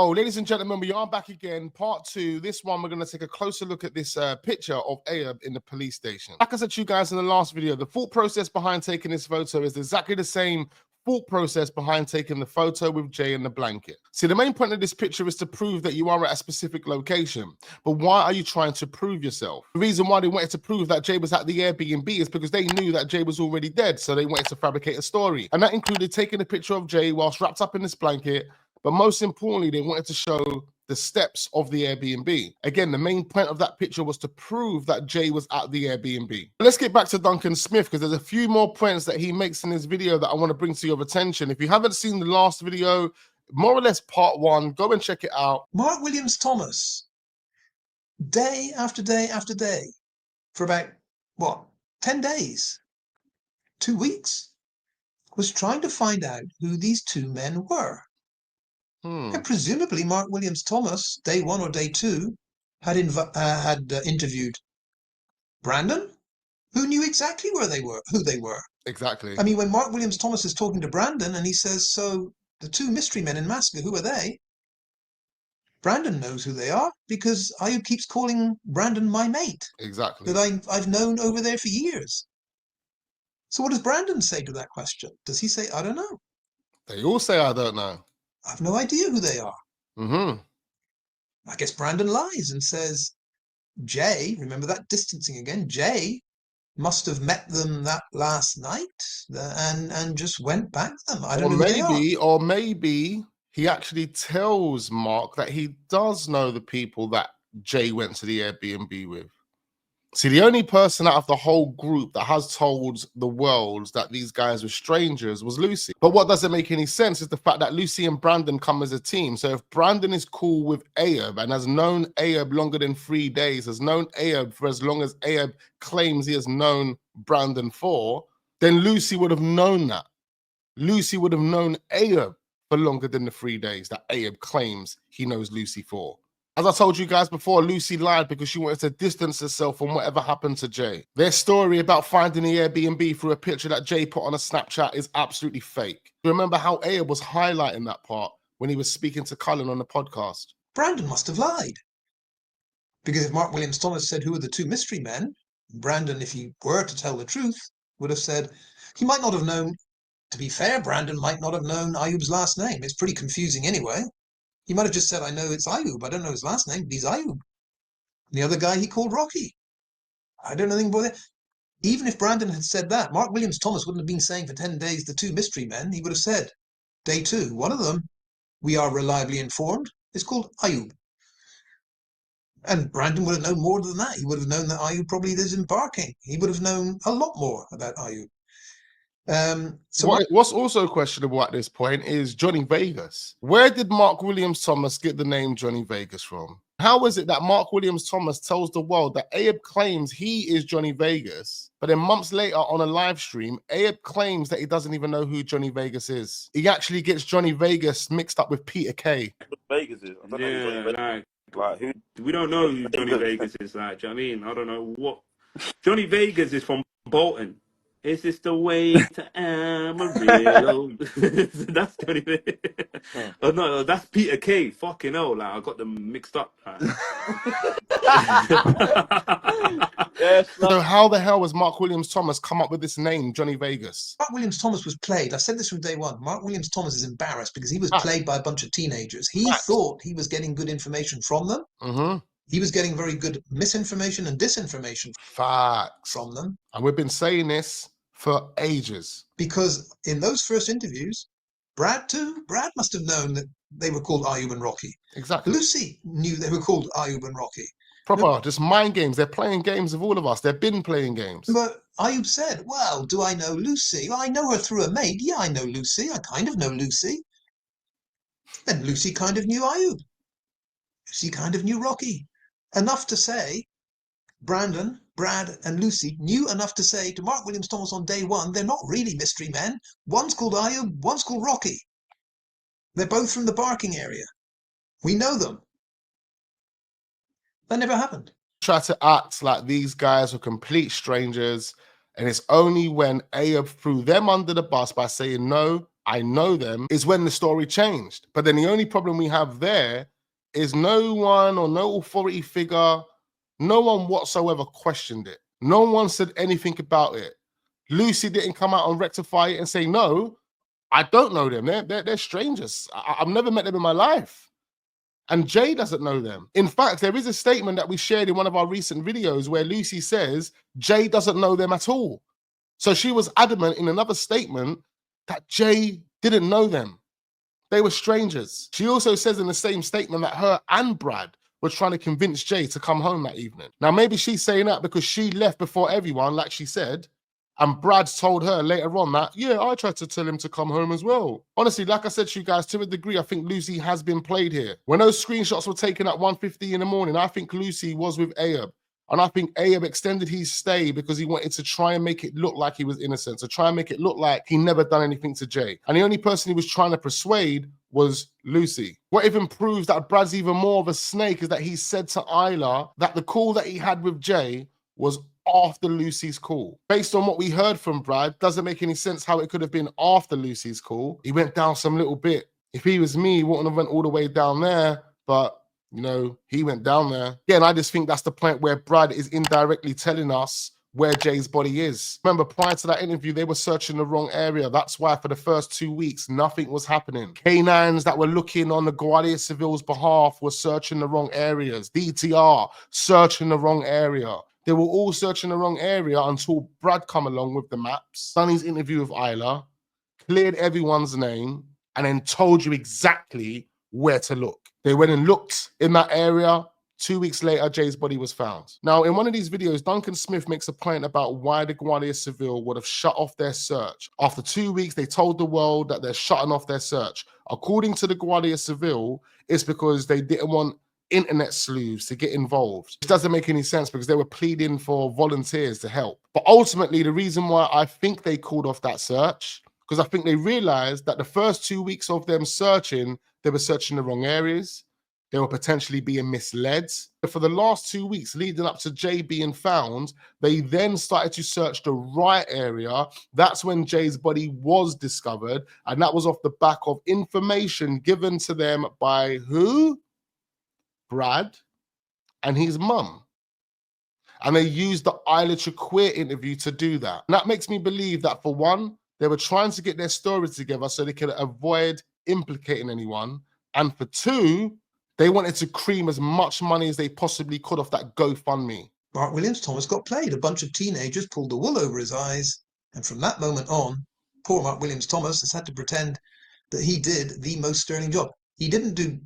Oh, ladies and gentlemen, we are back again. Part 2. This one, we're going to take a closer look at this picture of Ayub in the police station. Like I said to you guys in the last video, the thought process behind taking this photo is exactly the same thought process behind taking the photo with Jay in the blanket. See, the main point of this picture is to prove that you are at a specific location. But why are you trying to prove yourself? The reason why they wanted to prove that Jay was at the Airbnb is because they knew that Jay was already dead, so they wanted to fabricate a story. And that included taking a picture of Jay whilst wrapped up in this blanket. But most importantly, they wanted to show the steps of the Airbnb. Again, the main point of that picture was to prove that Jay was at the Airbnb. Let's get back to Duncan Smith, because there's a few more points that he makes in this video that I want to bring to your attention. If you haven't seen the last video, more or less part 1, go and check it out. Mark Williams Thomas, day after day after day, for about, what, 10 days, 2 weeks, was trying to find out who these two men were. And presumably Mark Williams Thomas, day 1 or day 2, had interviewed Brandon, who knew exactly who they were. Exactly. I mean, when Mark Williams Thomas is talking to Brandon and he says, so the two mystery men in Masca, who are they? Brandon knows who they are because Ayub keeps calling Brandon my mate. Exactly. That I've known over there for years. So what does Brandon say to that question? Does he say, I don't know? They all say, I don't know. I've no idea who they are. I guess Brandon lies and says, Jay, remember that distancing again, Jay must have met them that last night and just went back to them. I don't know who they are. Or maybe he actually tells Mark that he does know the people that Jay went to the Airbnb with. See, the only person out of the whole group that has told the world that these guys were strangers was Lucy. But what doesn't make any sense is the fact that Lucy and Brandon come as a team. So if Brandon is cool with Ayub and has known Ayub longer than 3 days, has known Ayub for as long as Ayub claims he has known Brandon for, then Lucy would have known that. Lucy would have known Ayub for longer than the 3 days that Ayub claims he knows Lucy for. As I told you guys before, Lucy lied because she wanted to distance herself from whatever happened to Jay. Their story about finding the Airbnb through a picture that Jay put on a Snapchat is absolutely fake. Remember how Ayub was highlighting that part when he was speaking to Cullen on the podcast? Brandon must have lied. Because if Mark Williams Thomas said who are the two mystery men, Brandon, if he were to tell the truth, would have said, he might not have known, to be fair, Brandon might not have known Ayub's last name. It's pretty confusing anyway. He might have just said, I know it's Ayub. I don't know his last name, but he's Ayub. The other guy he called Rocky. I don't know anything about that. Even if Brandon had said that, Mark Williams Thomas wouldn't have been saying for 10 days the two mystery men. He would have said, day 2, one of them, we are reliably informed, is called Ayub. And Brandon would have known more than that. He would have known that Ayub probably lives in Barking. He would have known a lot more about Ayub. What's also questionable at this point is Johnny Vegas. Where did Mark Williams Thomas get the name Johnny Vegas from? How is it that Mark Williams Thomas tells the world that Ayub claims he is Johnny Vegas, but then months later on a live stream, Ayub claims that he doesn't even know who Johnny Vegas is? He actually gets Johnny Vegas mixed up with Peter Kay. Vegas is. I don't know who we don't know who Johnny Vegas is. Like, do you know what I mean? I don't know what Johnny Vegas is from Bolton. Is this the way to Amarillo? That's Johnny Vegas. Oh no, that's Peter Kay. Fucking hell, like I got them mixed up. So how the hell has Mark Williams Thomas come up with this name, Johnny Vegas? Mark Williams Thomas was played. I said this from day 1. Mark Williams Thomas is embarrassed because he was played by a bunch of teenagers. He thought he was getting good information from them. He was getting very good misinformation and disinformation from them. And we've been saying this for ages. Because in those first interviews, Brad must have known that they were called Ayub and Rocky. Exactly. Lucy knew they were called Ayub and Rocky. Proper, just mind games. They're playing games with all of us. They've been playing games. But Ayub said, well, do I know Lucy? Well, I know her through a mate. Yeah, I know Lucy. I kind of know Lucy. And Lucy kind of knew Ayub. Lucy kind of knew Rocky. Enough to say, Brandon, Brad, and Lucy knew enough to say to Mark Williams Thomas on day 1, they're not really mystery men. One's called Ayub, one's called Rocky. They're both from the Barking area. We know them. That never happened. Try to act like these guys were complete strangers, and it's only when Ayub threw them under the bus by saying, no, I know them, is when the story changed. But then the only problem we have there is no one or no authority figure, no one whatsoever questioned it. No one said anything about it. Lucy didn't come out and rectify it and say, no, I don't know them. They're strangers. I've never met them in my life. And Jay doesn't know them. In fact, there is a statement that we shared in one of our recent videos where Lucy says Jay doesn't know them at all. So she was adamant in another statement that Jay didn't know them. They were strangers. She also says in the same statement that her and Brad were trying to convince Jay to come home that evening. Now, maybe she's saying that because she left before everyone, like she said, and Brad told her later on that, yeah, I tried to tell him to come home as well. Honestly, like I said to you guys, to a degree, I think Lucy has been played here. When those screenshots were taken at 1:50 in the morning, I think Lucy was with Ayub. And I think Ayub extended his stay because he wanted to try and make it look like he was innocent, to try and make it look like he never done anything to Jay. And the only person he was trying to persuade was Lucy. What even proves that Brad's even more of a snake is that he said to Isla that the call that he had with Jay was after Lucy's call. Based on what we heard from Brad, doesn't make any sense how it could have been after Lucy's call. He went down some little bit. If he was me, he wouldn't have went all the way down there, but you know, he went down there. Yeah, and I just think that's the point where Brad is indirectly telling us where Jay's body is. Remember, prior to that interview, they were searching the wrong area. That's why for the first 2 weeks, nothing was happening. Canines that were looking on the Guardia Civil's behalf were searching the wrong areas. DTR, searching the wrong area. They were all searching the wrong area until Brad come along with the maps, done his interview with Isla, cleared everyone's name, and then told you exactly where to look. They went and looked in that area. 2 weeks later, Jay's body was found. Now, in one of these videos, Duncan Smith makes a point about why the Guardia Civil would have shut off their search. After 2 weeks, they told the world that they're shutting off their search. According to the Guardia Civil, it's because they didn't want internet sleuths to get involved. It doesn't make any sense because they were pleading for volunteers to help. But ultimately, the reason why I think they called off that search, because I think they realized that the first 2 weeks of them searching, they were searching the wrong areas. They were potentially being misled. But for the last 2 weeks leading up to Jay being found, they then started to search the right area. That's when Jay's body was discovered. And that was off the back of information given to them by who? Brad and his mum. And they used the Isla Chiquir interview to do that. And that makes me believe that, for one, they were trying to get their stories together so they could avoid implicating anyone. And for two, they wanted to cream as much money as they possibly could off that GoFundMe. Mark Williams-Thomas got played. A bunch of teenagers pulled the wool over his eyes. And from that moment on, poor Mark Williams-Thomas has had to pretend that he did the most sterling job. He didn't do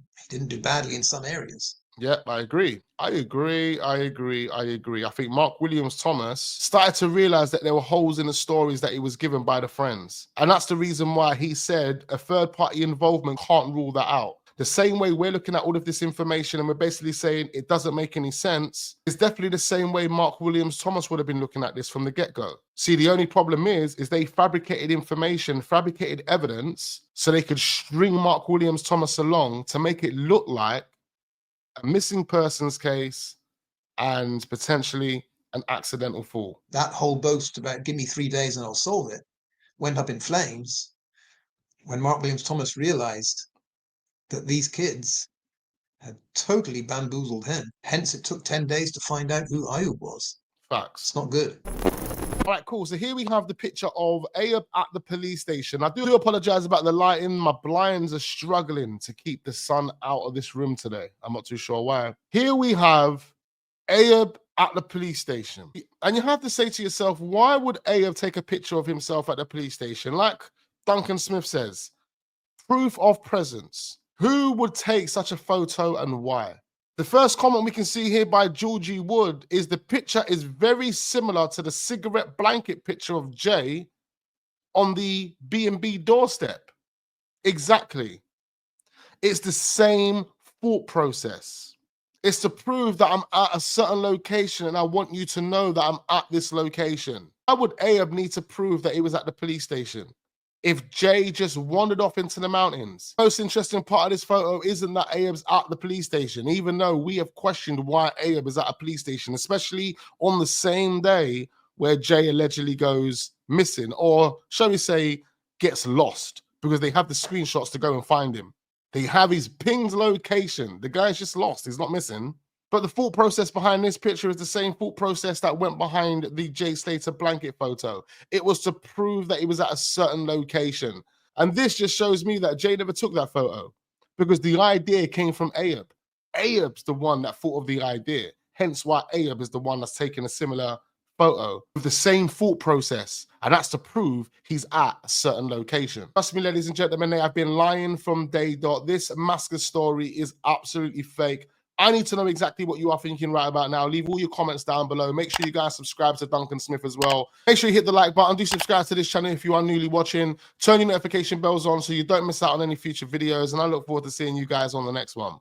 badly in some areas. Yeah, I agree. I think Mark Williams-Thomas started to realize that there were holes in the stories that he was given by the friends. And that's the reason why he said a third-party involvement can't rule that out. The same way we're looking at all of this information and we're basically saying it doesn't make any sense, it's definitely the same way Mark Williams-Thomas would have been looking at this from the get-go. See, the only problem is they fabricated information, fabricated evidence, so they could string Mark Williams-Thomas along to make it look like a missing persons case and potentially an accidental fall. That whole boast about give me 3 days and I'll solve it went up in flames when Mark Williams-Thomas realized that these kids had totally bamboozled him. Hence, it took 10 days to find out who Ayub was. Facts. It's not good. All right, cool. So here we have the picture of Ayub at the police station. I do apologize about the lighting. My blinds are struggling to keep the sun out of this room today. I'm not too sure why. Here we have Ayub at the police station. And you have to say to yourself, why would Ayub take a picture of himself at the police station? Like Duncan Smith says, proof of presence. Who would take such a photo and why? The first comment we can see here by Georgie Wood is the picture is very similar to the cigarette blanket picture of Jay on the B&B doorstep. Exactly. It's the same thought process. It's to prove that I'm at a certain location and I want you to know that I'm at this location. Why would Ayub need to prove that he was at the police station if Jay just wandered off into the mountains? Most interesting part of this photo isn't that Ayub's at the police station, even though we have questioned why Ayub is at a police station, especially on the same day where Jay allegedly goes missing, or shall we say, gets lost. because they have the screenshots to go and find him. They have his pinged location. The guy's just lost. He's not missing. But the thought process behind this picture is the same thought process that went behind the Jay SLATER blanket photo. It was to prove that he was at a certain location. And this just shows me that Jay never took that photo because the idea came from Ayub. Ayub's the one that thought of the idea. Hence why Ayub is the one that's taken a similar photo with the same thought process. And that's to prove he's at a certain location. Trust me, ladies and gentlemen, they have been lying from day dot. This masker story is absolutely fake. I need to know exactly what you are thinking right about now. Leave all your comments down below. Make sure you guys subscribe to Duncan Smith as well. Make sure you hit the like button. Do subscribe to this channel if you are newly watching. Turn your notification bells on so you don't miss out on any future videos. And I look forward to seeing you guys on the next one.